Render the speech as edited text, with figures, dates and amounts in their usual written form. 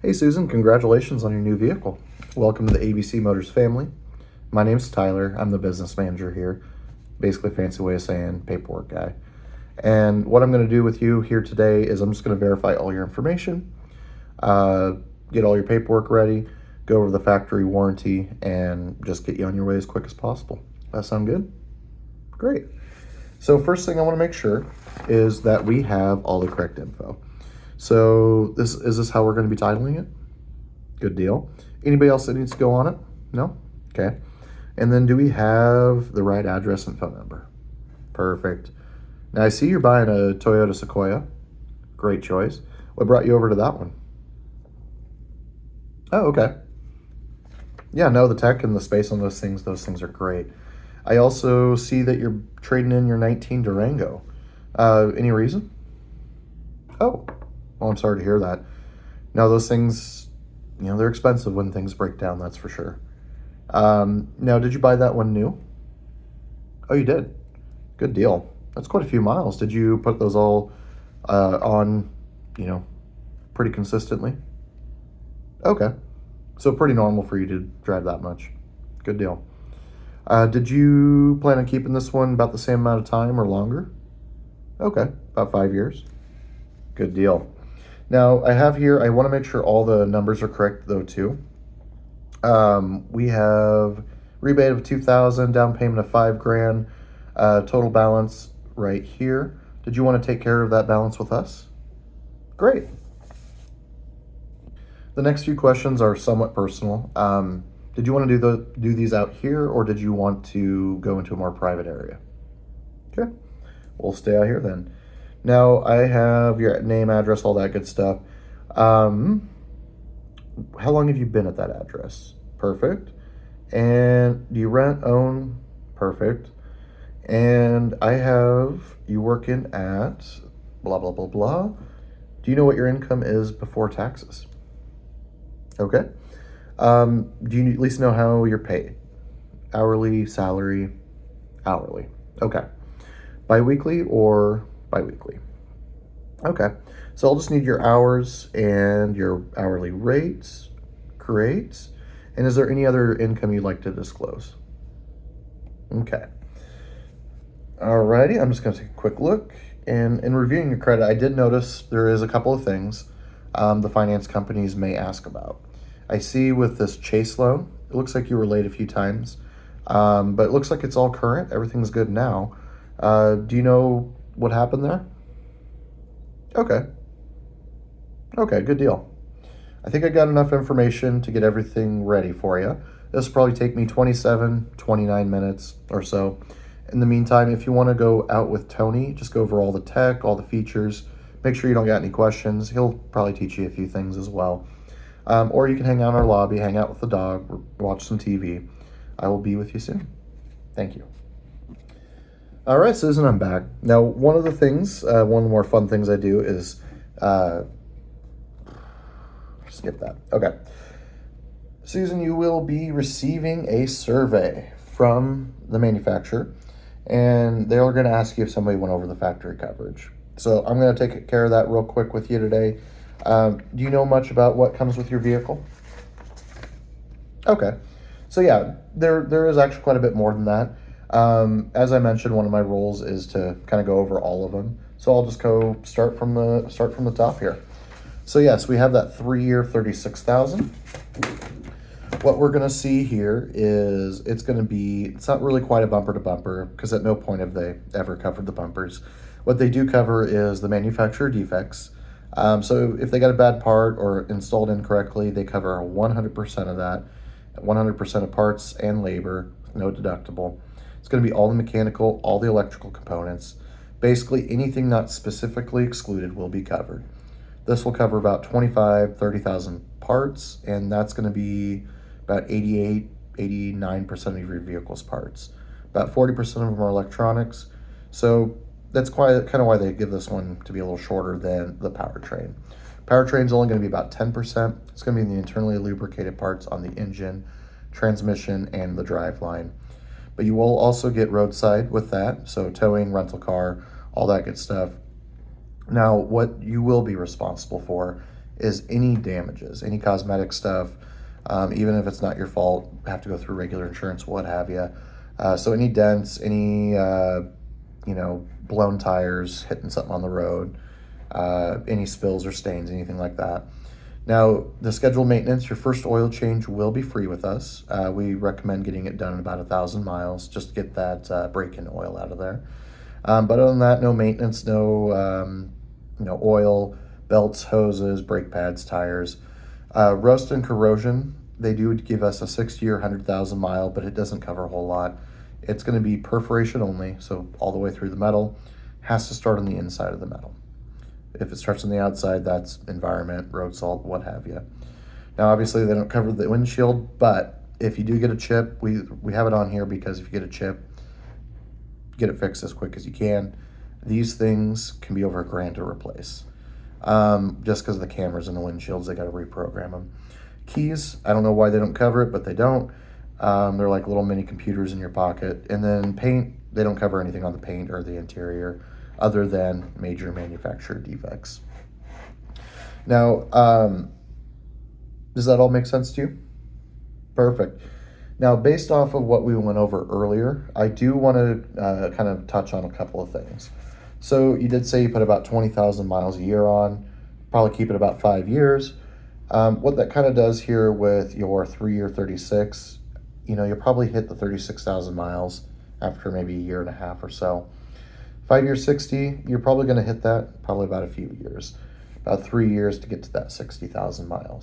Hey Susan, congratulations on your new vehicle. Welcome to the ABC Motors family. My name's Tyler. I'm the business manager here. Basically, a fancy way of saying paperwork guy. And what I'm going to do with you here today is I'm just going to verify all your information, get all your paperwork ready, go over the factory warranty, and just get you on your way as quick as possible. That sound good? Great. So first thing I want to make sure is that we have all the correct info. So is this how we're going to be titling it? Good deal. Anybody else that needs to go on it? No? Okay. And then do we have the right address and phone number? Perfect. Now I see you're buying a Toyota Sequoia. Great choice. What brought you over to that one? Oh, okay. Yeah, no, the tech and the space on those things are great. I also see that you're trading in your 19 Durango. Any reason? Oh, well, I'm sorry to hear that. Now, those things, they're expensive when things break down, that's for sure. Now, did you buy that one new? Oh, you did? Good deal. That's quite a few miles. Did you put those all on, pretty consistently? Okay. So pretty normal for you to drive that much. Good deal. Did you plan on keeping this one about the same amount of time or longer? Okay, about 5 years. Good deal. Now, I have here, I want to make sure all the numbers are correct, though, too. We have rebate of $2,000, down payment of $5,000, total balance right here. Did you want to take care of that balance with us? Great. The next few questions are somewhat personal. Did you want to do these out here, or did you want to go into a more private area? Okay, we'll stay out here then. Now, I have your name, address, all that good stuff. How long have you been at that address? Perfect. And do you rent, own? Perfect. And I have you working at blah, blah, blah, blah. Do you know what your income is before taxes? Okay. Do you at least know how you're paid? Hourly, salary, hourly. Okay. Biweekly or biweekly? Okay. So I'll just need your hours and your hourly rates. Great. And is there any other income you'd like to disclose? Okay. Alrighty, I'm just going to take a quick look. And in reviewing your credit, I did notice there is a couple of things the finance companies may ask about. I see with this Chase loan, it looks like you were late a few times, but it looks like it's all current. Everything's good now. Do you know what happened there? Okay. Okay, good deal. I think I got enough information to get everything ready for you. This will probably take me 29 minutes or so. In the meantime, if you want to go out with Tony, just go over all the tech, all the features. Make sure you don't got any questions. He'll probably teach you a few things as well. Or you can hang out in our lobby, hang out with the dog, watch some TV. I will be with you soon. Thank you. All right, Susan, I'm back. Now, one of the more fun things I do is, skip that. Okay. Susan, you will be receiving a survey from the manufacturer, and they're going to ask you if somebody went over the factory coverage. So I'm going to take care of that real quick with you today. Do you know much about what comes with your vehicle? Okay. So yeah, there is actually quite a bit more than that. As I mentioned, one of my roles is to kind of go over all of them. So I'll just go start from the top here. So yes, we have that 3-year 36,000. What we're going to see here is it's not really quite a bumper to bumper because at no point have they ever covered the bumpers. What they do cover is the manufacturer defects. So if they got a bad part or installed incorrectly, they cover 100% of that, 100% of parts and labor, no deductible. It's going to be all the mechanical, all the electrical components. Basically, anything not specifically excluded will be covered. This will cover about 30,000 parts, and that's going to be about 89% of your vehicle's parts. About 40% of them are electronics. So that's kind of why they give this one to be a little shorter than the powertrain. Powertrain's only going to be about 10%. It's going to be the internally lubricated parts on the engine, transmission, and the driveline. But you will also get roadside with that, so towing, rental car, all that good stuff. Now, what you will be responsible for is any damages, any cosmetic stuff, even if it's not your fault, have to go through regular insurance, what have you. So any dents, any blown tires, hitting something on the road, any spills or stains, anything like that. Now, the scheduled maintenance, your first oil change will be free with us. We recommend getting it done in about 1,000 miles just to get that break-in oil out of there. But other than that, no maintenance, no oil, belts, hoses, brake pads, tires. Rust and corrosion, they do give us a 6-year, 100,000 mile, but it doesn't cover a whole lot. It's going to be perforation only, so all the way through the metal. Has to start on the inside of the metal. If it starts on the outside, that's environment, road salt, what have you. Now, obviously, they don't cover the windshield, but if you do get a chip, we have it on here because if you get a chip, get it fixed as quick as you can. These things can be over $1,000 to replace. Just because of the cameras and the windshields, they got to reprogram them. Keys, I don't know why they don't cover it, but they don't. They're like little mini computers in your pocket. And then paint, they don't cover anything on the paint or the interior other than major manufacturer defects. Now, does that all make sense to you? Perfect. Now, based off of what we went over earlier, I do want to kind of touch on a couple of things. So you did say you put about 20,000 miles a year on, probably keep it about 5 years. What that kind of does here with your 3-year 36, you'll probably hit the 36,000 miles after maybe a year and a half or so. 5-year 60, you're probably going to hit that probably about a few years, about 3 years to get to that 60,000 miles.